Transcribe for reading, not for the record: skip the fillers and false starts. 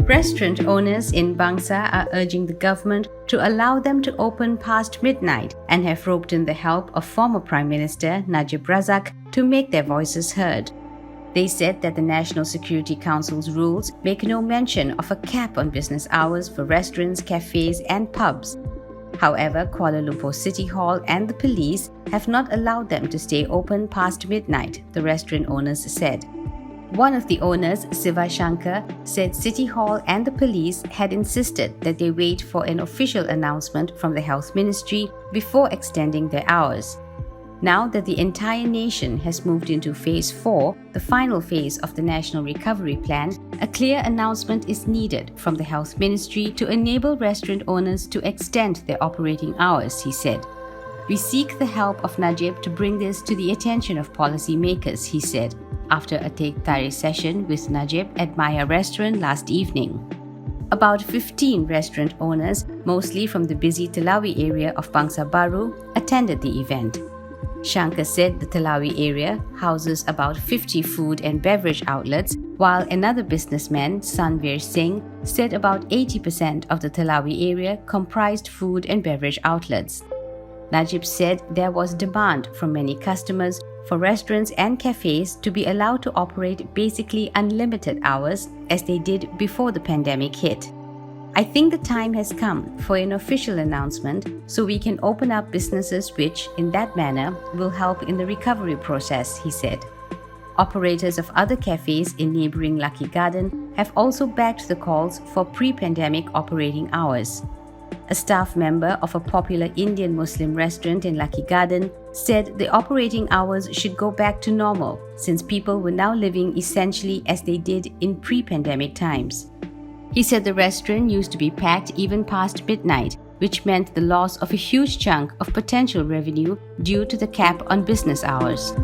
Restaurant owners in Bangsar are urging the government to allow them to open past midnight and have roped in the help of former Prime Minister Najib Razak to make their voices heard. They said that the National Security Council's rules make no mention of a cap on business hours for restaurants, cafes, and pubs. However, Kuala Lumpur City Hall and the police have not allowed them to stay open past midnight, the restaurant owners said. One of the owners, Shankar, said City Hall and the police had insisted that they wait for an official announcement from the Health Ministry before extending their hours. Now that the entire nation has moved into Phase 4, the final phase of the National Recovery Plan, a clear announcement is needed from the Health Ministry to enable restaurant owners to extend their operating hours, he said. We seek the help of Najib to bring this to the attention of policymakers, he said, after a take-tarik session with Najib at Maya Restaurant last evening. About 15 restaurant owners, mostly from the busy Telawi area of Bangsar Baru, attended the event. Shankar said the Telawi area houses about 50 food and beverage outlets, while another businessman, Sanveer Singh, said about 80% of the Telawi area comprised food and beverage outlets. Najib said there was demand from many customers for restaurants and cafes to be allowed to operate basically unlimited hours as they did before the pandemic hit. I think the time has come for an official announcement so we can open up businesses which, in that manner, will help in the recovery process, he said. Operators of other cafes in neighboring Lucky Garden have also backed the calls for pre-pandemic operating hours. A staff member of a popular Indian Muslim restaurant in Lucky Garden said the operating hours should go back to normal since people were now living essentially as they did in pre-pandemic times. He said the restaurant used to be packed even past midnight, which meant the loss of a huge chunk of potential revenue due to the cap on business hours.